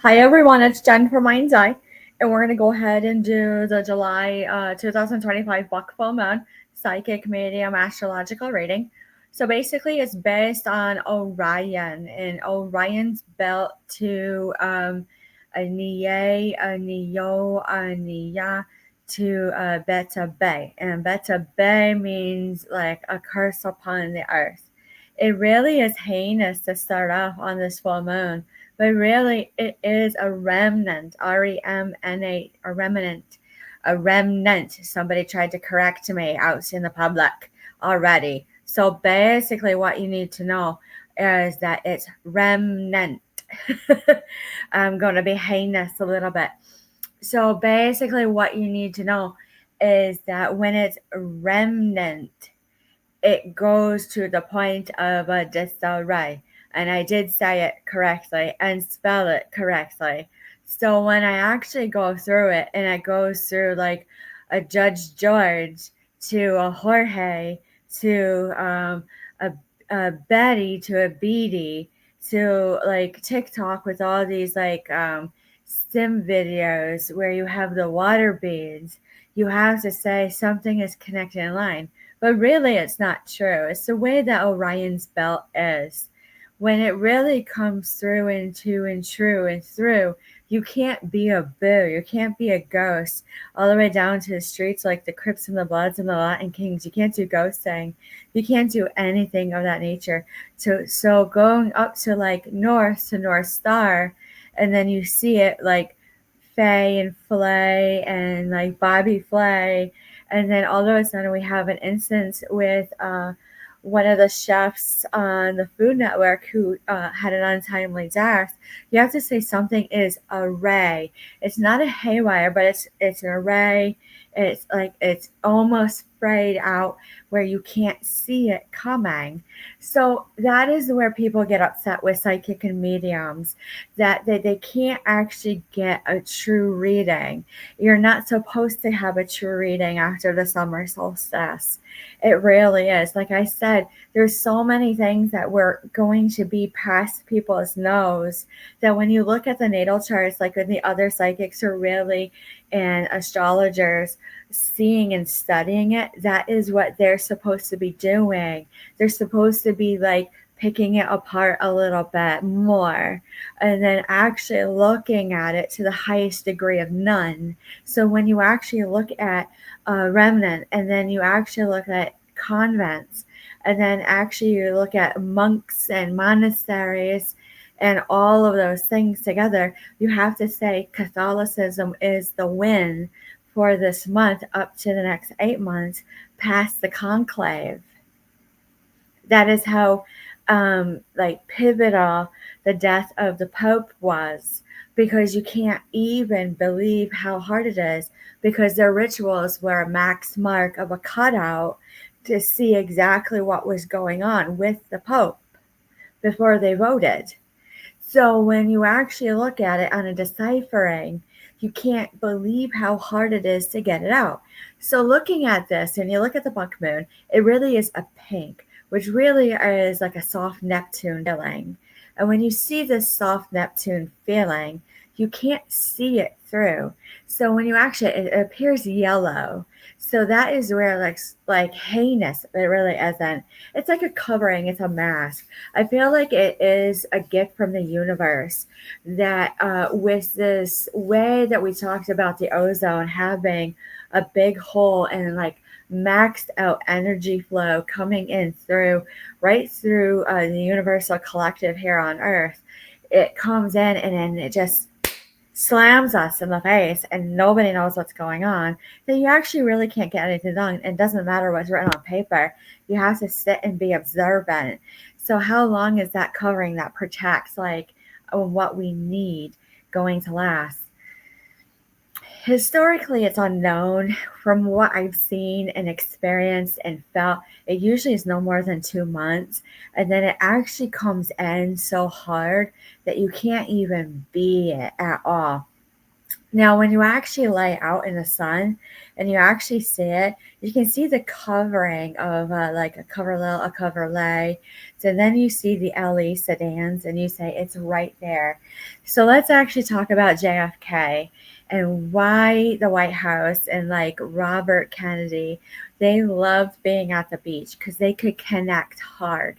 Hi everyone, it's Jen from Mind's Eye, and we're gonna go ahead and do the July 2025 Buck Full Moon Psychic Medium Astrological reading. So basically, it's based on Orion, and Orion's belt to a Nye, a Neo, a Nia to Beta Bay, and Beta Bay means like a curse upon the earth. It really is heinous to start off on this full moon, but really it is a remnant, REMNA, a remnant, a remnant. Somebody tried to correct me out in the public already. So basically, what you need to know is that it's remnant. I'm going to be heinous a little bit. So basically, what you need to know is that when it's remnant, it goes to the point of a disarray. And I did say it correctly and spell it correctly. So when I actually go through it and it goes through like a Judge George to a Jorge to a Betty to a Beatty to like TikTok with all these like sim videos where you have the water beads, you have to say something is connected in line. But really, it's not true. It's the way that Orion's belt is. When it really comes through and to and true and through, you can't be a boo. You can't be a ghost all the way down to the streets like the Crips and the Bloods and the Latin Kings. You can't do ghosting. You can't do anything of that nature. So going up to like North to North Star, and then you see it like Faye and Flay and like Bobby Flay, and then all of a sudden we have an instance with one of the chefs on the Food Network who had an untimely death. You have to say something is array. It's not a haywire, but it's an array. It's like it's almost frayed out where you can't see it coming. So that is where people get upset with psychic and mediums, that they can't actually get a true reading. You're not supposed to have a true reading after the summer solstice. It really is. Like I said, there's so many things that were going to be past people's nose that when you look at the natal charts, like when the other psychics are really and astrologers seeing and studying it, that is what they're supposed to be doing. They're supposed to be like picking it apart a little bit more and then actually looking at it to the highest degree of none. So when you actually look at a remnant and then you actually look at convents and then actually you look at monks and monasteries and all of those things together, you have to say Catholicism is the win for this month up to the next 8 months past the conclave. That is how like pivotal the death of the Pope was, because you can't even believe how hard it is, because their rituals were a max mark of a cutout to see exactly what was going on with the Pope before they voted. So when you actually look at it on a deciphering, you can't believe how hard it is to get it out. So looking at this, and you look at the buck moon, it really is a pink, which really is like a soft Neptune feeling. And when you see this soft Neptune feeling, you can't see it through. So when you actually, it appears yellow. So that is where like heinous, it really isn't. It's like a covering, it's a mask. I feel like it is a gift from the universe that with this way that we talked about the ozone having a big hole and like maxed out energy flow coming in through right through the universal collective here on earth, it comes in and then it just slams us in the face and nobody knows what's going on, then you actually really can't get anything done. It doesn't matter what's written on paper. You have to sit and be observant. So how long is that covering that protects like what we need going to last? Historically, it's unknown. From what I've seen and experienced and felt, it usually is no more than 2 months. And then it actually comes in so hard that you can't even be it at all. Now, when you actually lay out in the sun and you actually see it, you can see the covering of like a coverlet, a cover lay. So then you see the LE sedans and you say it's right there. So let's actually talk about JFK and why the White House and like Robert Kennedy, they loved being at the beach because they could connect hard.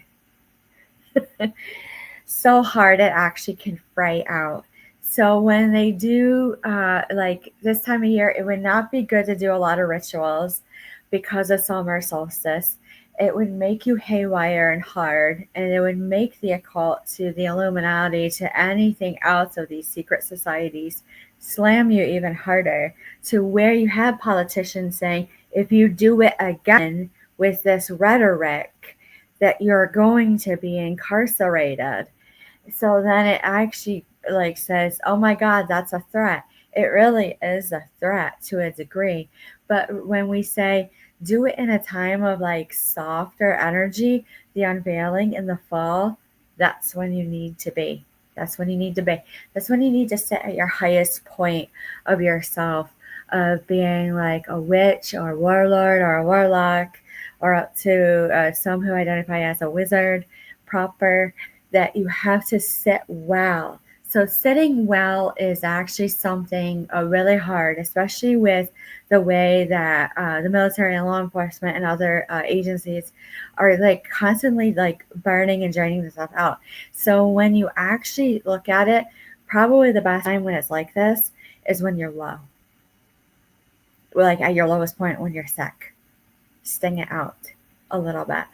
So hard it actually can fray out. So when they do like this time of year, it would not be good to do a lot of rituals because of summer solstice. It would make you haywire and hard, and it would make the occult to the Illuminati to anything else of these secret societies slam you even harder to where you have politicians saying, if you do it again with this rhetoric, that you're going to be incarcerated. So then it actually like says, "Oh my God, that's a threat." It really is a threat to a degree. But when we say do it in a time of like softer energy, the unveiling in the fall, that's when you need to be. That's when you need to be. That's when you need to sit at your highest point of yourself, of being like a witch or a warlord or a warlock, or up to some who identify as a wizard proper, that you have to sit well. So sitting well is actually something really hard, especially with the way that the military and law enforcement and other agencies are like constantly like burning and draining themselves out. So when you actually look at it, probably the best time when it's like this is when you're low, like at your lowest point when you're sick. Sting it out a little bit.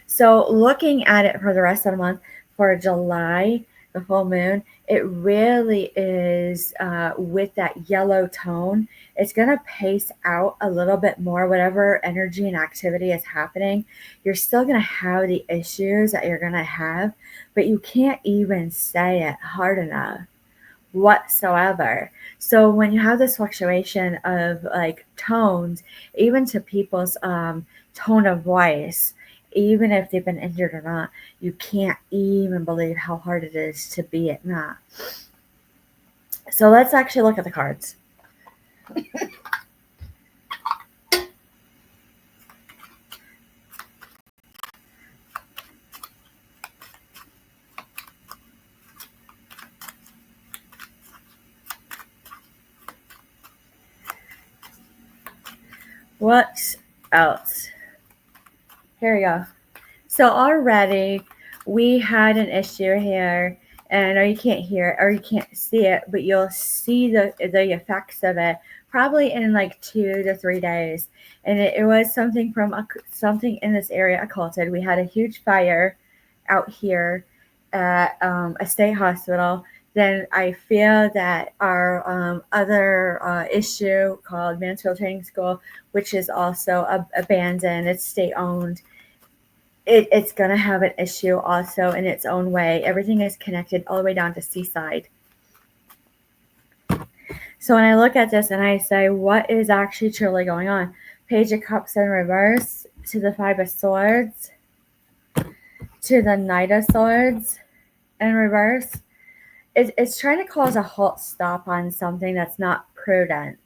So looking at it for the rest of the month, for July, the full moon, it really is with that yellow tone. It's going to pace out a little bit more, whatever energy and activity is happening. You're still going to have the issues that you're going to have, but you can't even say it hard enough whatsoever. So when you have this fluctuation of like tones, even to people's tone of voice, even if they've been injured or not, you can't even believe how hard it is to be it not. So let's actually look at the cards. What else? Here we go. So already we had an issue here, and I know you can't hear it or you can't see it, but you'll see the effects of it probably in like 2 to 3 days. And it was something from something in this area occulted. We had a huge fire out here at a state hospital. Then I feel that our other issue called Mansfield Training School, which is also abandoned, it's state owned, it's going to have an issue also in its own way. Everything is connected all the way down to Seaside. So when I look at this and I say, what is actually truly going on? Page of Cups in reverse to the Five of Swords to the Knight of Swords in reverse. It's trying to cause a halt stop on something that's not prudent.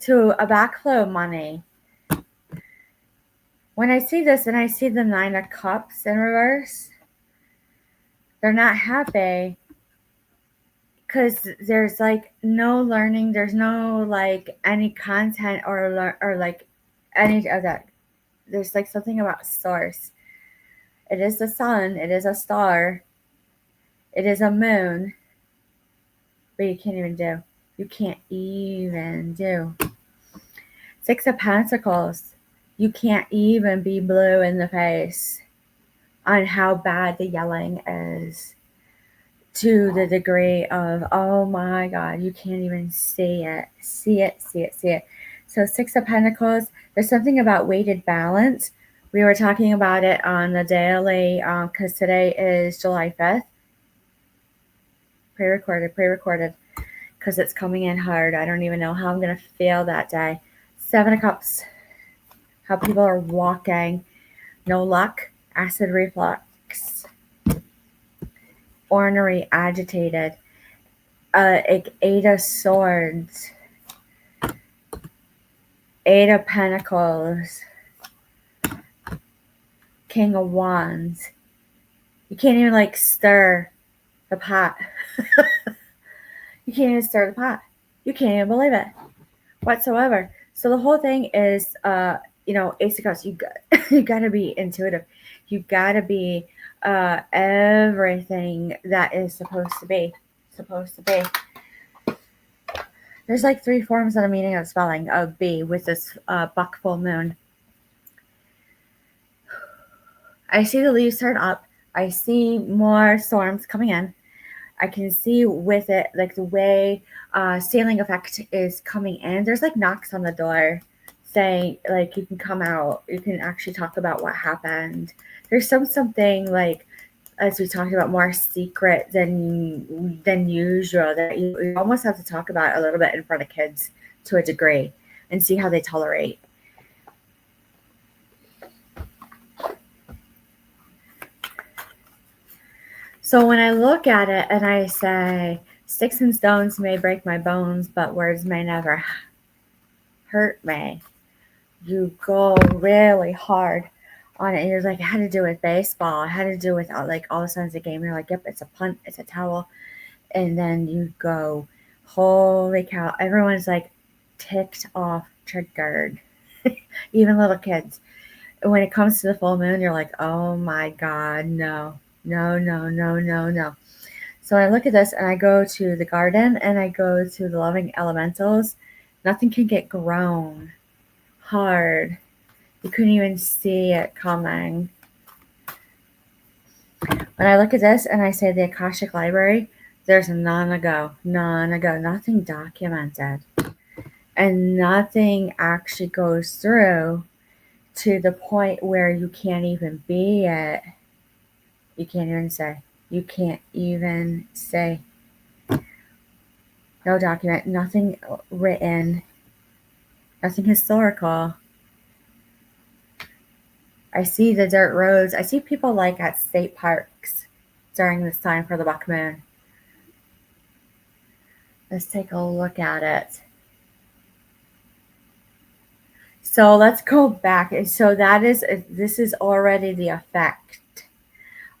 To a backflow of money. When I see this and I see the Nine of Cups in reverse, they're not happy because there's like no learning, there's no like any content or like any of that. There's like something about source. It is the sun, it is a star, it is a moon, but you can't even do. You can't even do. Six of Pentacles. You can't even be blue in the face on how bad the yelling is, to the degree of, oh my God, you can't even see it. See it, see it, see it. So Six of Pentacles, there's something about weighted balance. We were talking about it on the daily because today is July 5th. Pre-recorded because it's coming in hard. I don't even know how I'm going to feel that day. Seven of Cups. How people are walking. No luck. Acid reflux. ornery, agitated. Eight of Swords, Eight of Pentacles, King of Wands. You can't even like stir the pot. You can't even stir the pot. You can't even believe it whatsoever. So the whole thing is, Ace of Cups. You gotta be intuitive. You gotta be everything that is supposed to be. There's like 3 forms of the meaning of spelling of B with this buck full moon. I see the leaves turn up. I see more storms coming in. I can see with it, like the way ceiling effect is coming in. There's like knocks on the door saying like you can come out. You can actually talk about what happened. There's something like, as we talked about, more secret than usual that you almost have to talk about a little bit in front of kids to a degree and see how they tolerate. So when I look at it and I say, sticks and stones may break my bones, but words may never hurt me. You go really hard on it. And you're like, it had to do with baseball. It had to do with like all of a sudden it's a game. You're like, yep, it's a punt, it's a towel. And then you go, holy cow. Everyone's like ticked off, triggered. Even little kids. When it comes to the full moon, you're like, oh my God, no. So I look at this and I go to the garden and I go to the loving elementals. Nothing can get grown hard. You couldn't even see it coming. When I look at this and I say the Akashic Library, there's none ago, nothing documented. And nothing actually goes through to the point where you can't even be it. You can't even say. You can't even say. No document, nothing written, nothing historical. I see the dirt roads. I see people like at state parks during this time for the buck moon. Let's take a look at it. So let's go back. So this is already the effect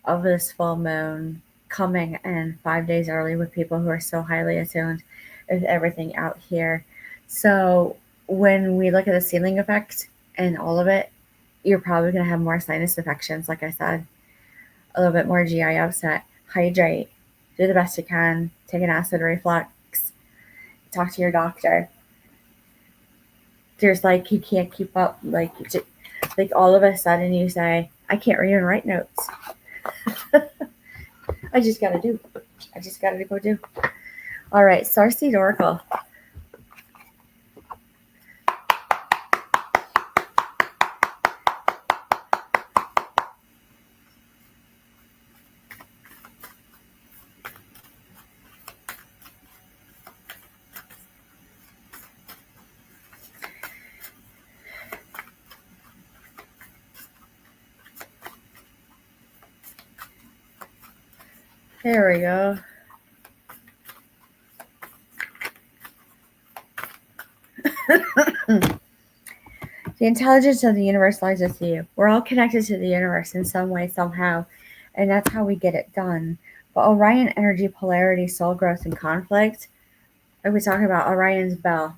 of this full moon coming in 5 days early with people who are so highly attuned with everything out here. So when we look at the ceiling effect and all of it, you're probably going to have more sinus infections, like I said, a little bit more GI upset. Hydrate, do the best you can, take an acid reflux, talk to your doctor. There's like, you can't keep up, like all of a sudden you say, I can't read and write notes. I just gotta go do. All right, Starseed Oracle. There we go. The intelligence of the universe lies with you. We're all connected to the universe in some way, somehow, and that's how we get it done. But Orion energy, polarity, soul growth, and conflict, like we talk about Orion's bell.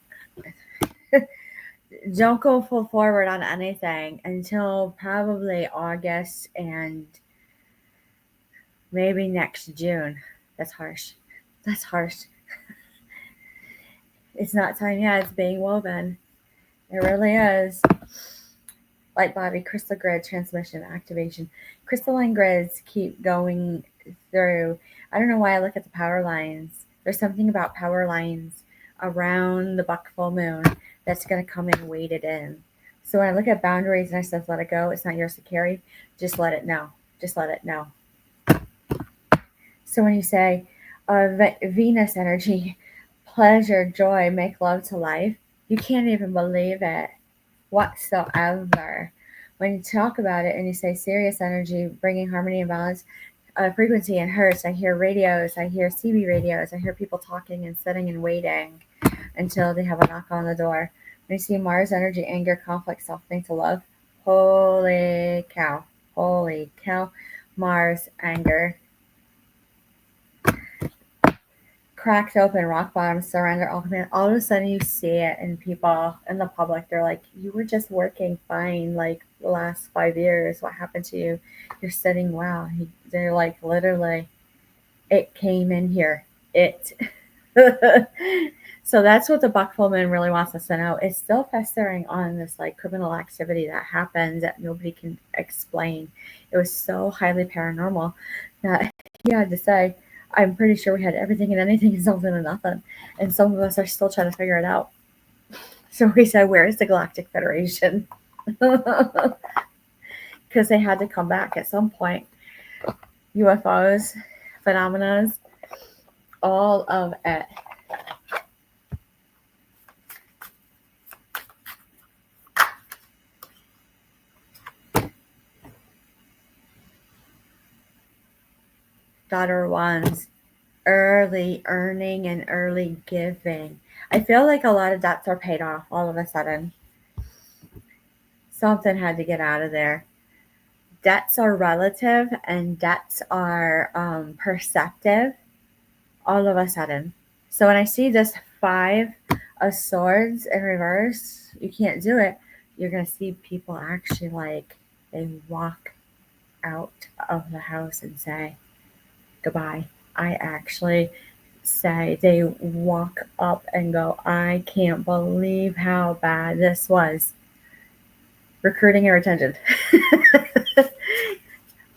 Don't go full forward on anything until probably August and maybe next June. That's harsh. It's not time yet. It's being woven. It really is. Light body, crystal grid, transmission, activation. Crystalline grids keep going through. I don't know why I look at the power lines. There's something about power lines around the buck full moon that's going to come in weighted in. So when I look at boundaries and I said, let it go, it's not yours to carry, just let it know. So when you say Venus energy, pleasure, joy, make love to life, you can't even believe it whatsoever. When you talk about it and you say Sirius energy, bringing harmony and balance, frequency and hertz. I hear radios. I hear CB radios. I hear people talking and sitting and waiting until they have a knock on the door. When I see Mars energy, anger, conflict, softening to love. Holy cow. Holy cow. Mars, anger. Cracked open, rock bottom, surrender, ultimate. All of a sudden, you see it in people, in the public. They're like, you were just working fine like the last 5 years. What happened to you? You're sitting well. They're like, literally, it came in here. It. So that's what the buck full moon really wants us to know. It's still festering on this like criminal activity that happened that nobody can explain. It was so highly paranormal that he had to say, I'm pretty sure we had everything and anything and something and nothing. And some of us are still trying to figure it out. So we said, where is the Galactic Federation? Because they had to come back at some point. UFOs, phenomena, all of it. Daughter ones, early earning and early giving. I feel like a lot of debts are paid off all of a sudden. Something had to get out of there. Debts are relative and debts are perceptive all of a sudden. So when I see this 5 of Swords in reverse, you can't do it. You're going to see people actually like they walk out of the house and say goodbye. I actually say they walk up and go, I can't believe how bad this was. Recruiting and retention.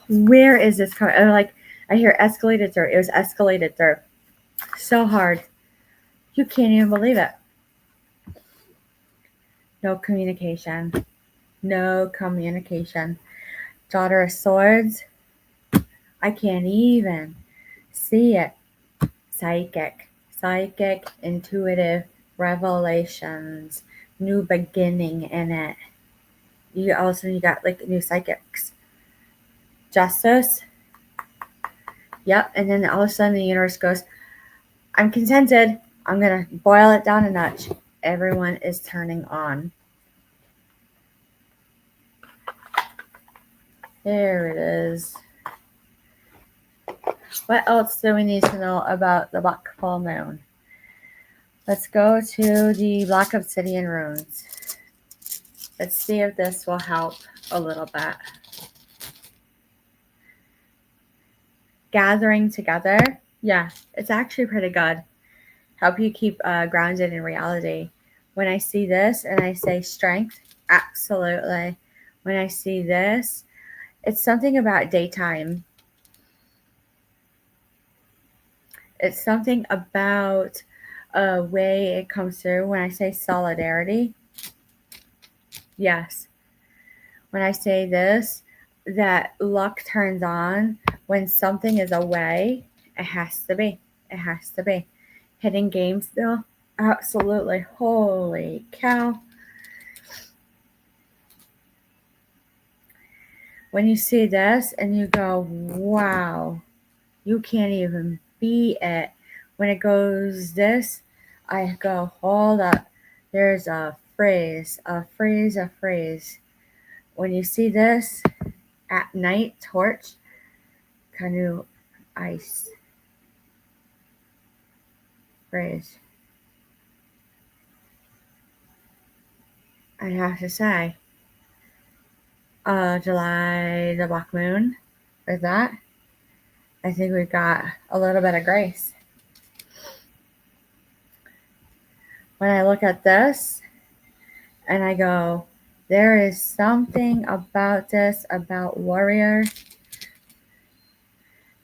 Where is this coming? Like, I hear escalated through. It was escalated through so hard. You can't even believe it. No communication. No communication. Daughter of Swords. I can't even see it. Psychic, intuitive revelations, new beginning in it. You all of a sudden you got like new psychics. Justice. Yep, and then all of a sudden the universe goes, I'm contented. I'm gonna boil it down a notch. Everyone is turning on. There it is. What else do we need to know about the buck full moon? Let's go to the Black Obsidian runes. Let's see if this will help a little bit. Gathering together. Yeah, it's actually pretty good. Help you keep grounded in reality. When I see this and I say strength, absolutely. When I see this, it's something about daytime. It's something about a way it comes through. When I say solidarity, yes. When I say this, that luck turns on when something is away. It has to be. It has to be. Hitting games still? Absolutely. Holy cow. When you see this and you go, wow, you can't even beat it. When it goes this, I go, hold up. There's a phrase. When you see this, at night, torch, canoe, ice. Phrase. I have to say, July, the black moon, with that, I think we've got a little bit of grace. When I look at this and I go, there is something about this, about warrior,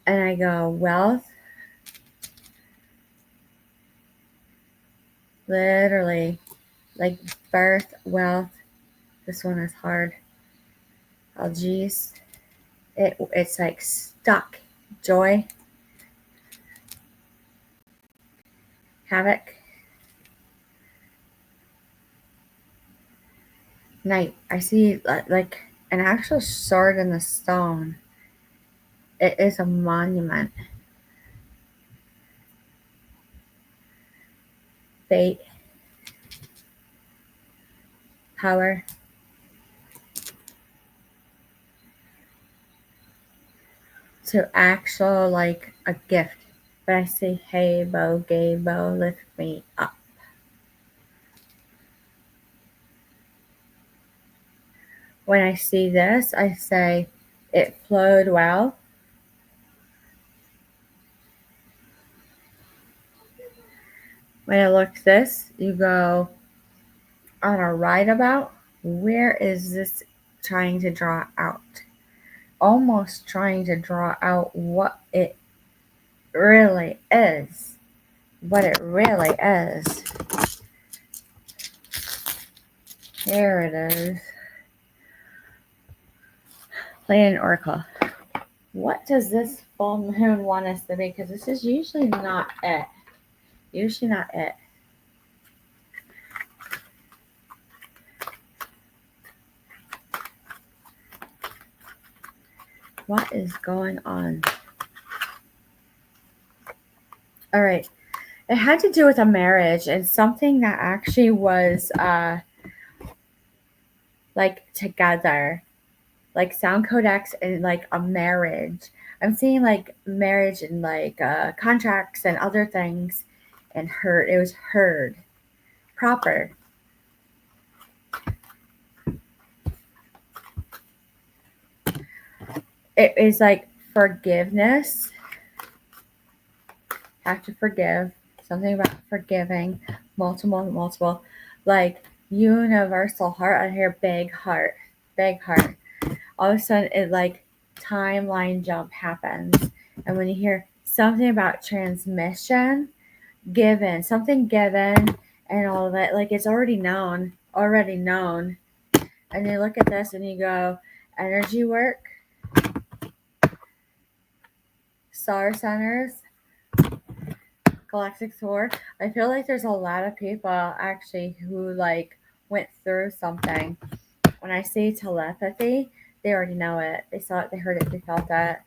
and I go, wealth, literally, like birth, wealth. This one is hard. Oh, geez. It's like stuck. Joy. Havoc. Night. I see like an actual sword in the stone. It is a monument. Fate, power, to actual like a gift. But I say, hey, Bo, gay Bo, lift me up. When I see this, I say, it flowed well. When I look this, you go, on a right about, where is this trying to draw out? Almost trying to draw out what it really is. What it really is. Here it is. Planet Oracle. What does this full moon want us to be? Because this is usually not it. Usually not it. What is going on? All right. It had to do with a marriage and something that actually was like together, like sound codex and like a marriage. I'm seeing like marriage and like contracts and other things, and heard. It was heard proper. It is like forgiveness. Have to forgive. Something about forgiving. Multiple. Like universal heart. I hear big heart. Big heart. All of a sudden, it like timeline jump happens. And when you hear something about transmission, given, something given, and all of it, like it's already known. And you look at this and you go, energy work, star centers, galactic tour. I feel like there's a lot of people actually who like went through something. When I say telepathy, they already know it. They saw it, they heard it, they felt it.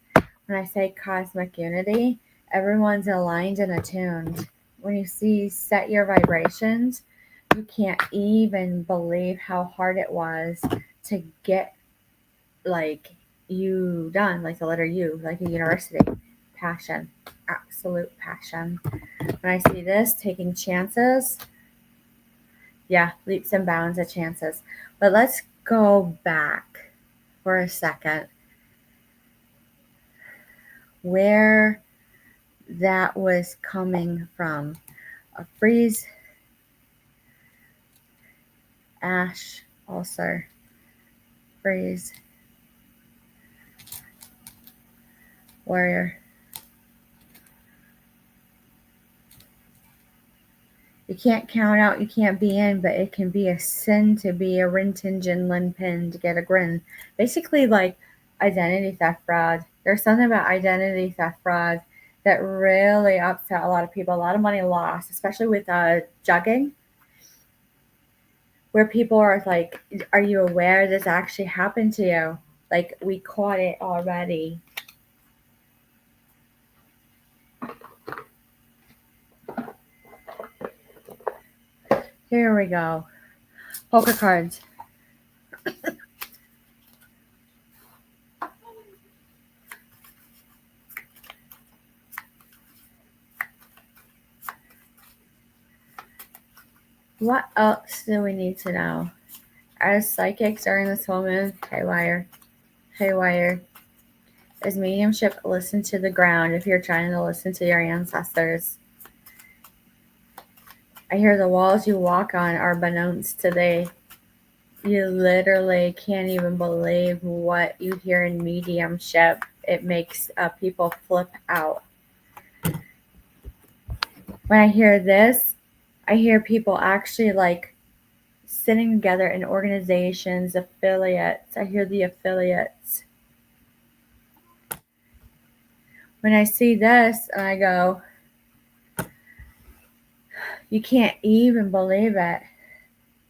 When I say cosmic unity, everyone's aligned and attuned. When you see set your vibrations, you can't even believe how hard it was to get like you done, like the letter U, like a university. Passion, absolute passion. When I see this, taking chances, yeah, leaps and bounds of chances. But let's go back for a second. Where that was coming from. A freeze, ash, ulcer, freeze, warrior. You can't count out, you can't be in, but it can be a sin to be a rintinjin linpin to get a grin. Basically, like identity theft fraud. There's something about identity theft fraud that really upset a lot of people. A lot of money lost, especially with jugging, where people are like, are you aware this actually happened to you? Like, we caught it already. Here we go. Poker cards. What else do we need to know? As psychics during this full moon, haywire. As mediumship, listen to the ground if you're trying to listen to your ancestors. I hear the walls you walk on are beknownst today. You literally can't even believe what you hear in mediumship. It makes people flip out. When I hear this, I hear people actually like sitting together in organizations, affiliates. I hear the affiliates. When I see this and I go, you can't even believe it.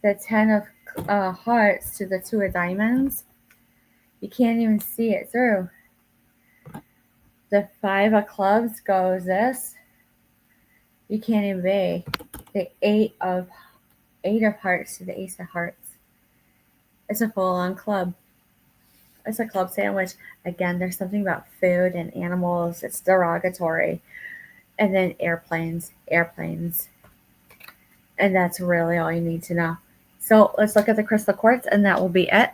The 10 of hearts to the 2 of diamonds. You can't even see it through. The 5 of clubs goes this. You can't even be. The eight of hearts to the ace of hearts. It's a full-on club. It's a club sandwich. Again, there's something about food and animals. It's derogatory. And then airplanes. And that's really all you need to know. So let's look at the crystal quartz, and that will be it.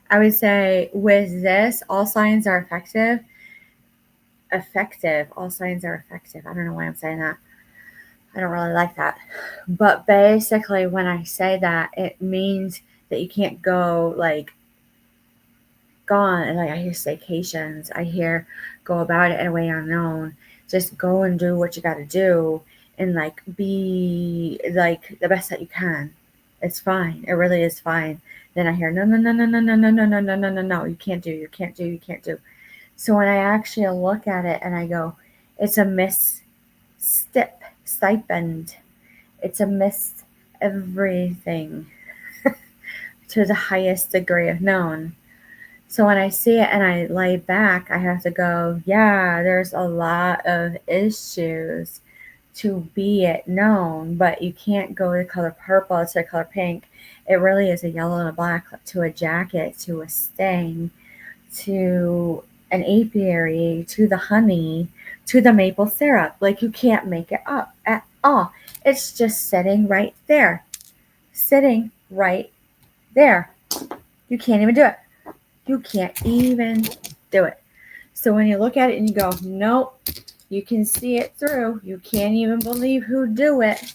I would say with this, all signs are effective. All signs are effective. I don't know why I'm saying that. I don't really like that. But basically, when I say that, it means that you can't go like gone. Like I hear staycations. I hear go about it in a way unknown. Just go and do what you got to do and like be like the best that you can. It's fine. It really is fine. Then I hear no. You can't do. So when I actually look at it and I go, it's a missed stipend. It's a missed everything to the highest degree of known. So when I see it and I lay back, I have to go, yeah, there's a lot of issues to be it known, but you can't go the color purple to the color pink. It really is a yellow and a black to a jacket, to a stain, to an apiary, to the honey, to the maple syrup. Like you can't make it up at all. It's just sitting right there. Sitting right there. You can't even do it. You can't even do it. So when you look at it and you go, nope, you can see it through. You can't even believe who do it.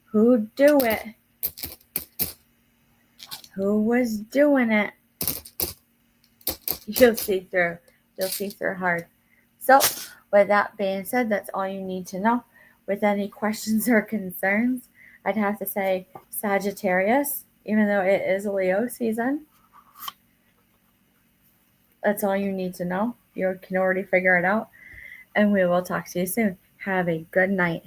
Who do it? Who was doing it? You'll see through. You'll see through hard. So with that being said, that's all you need to know. With any questions or concerns, I'd have to say Sagittarius, even though it is Leo season. That's all you need to know. You can already figure it out. And we will talk to you soon. Have a good night.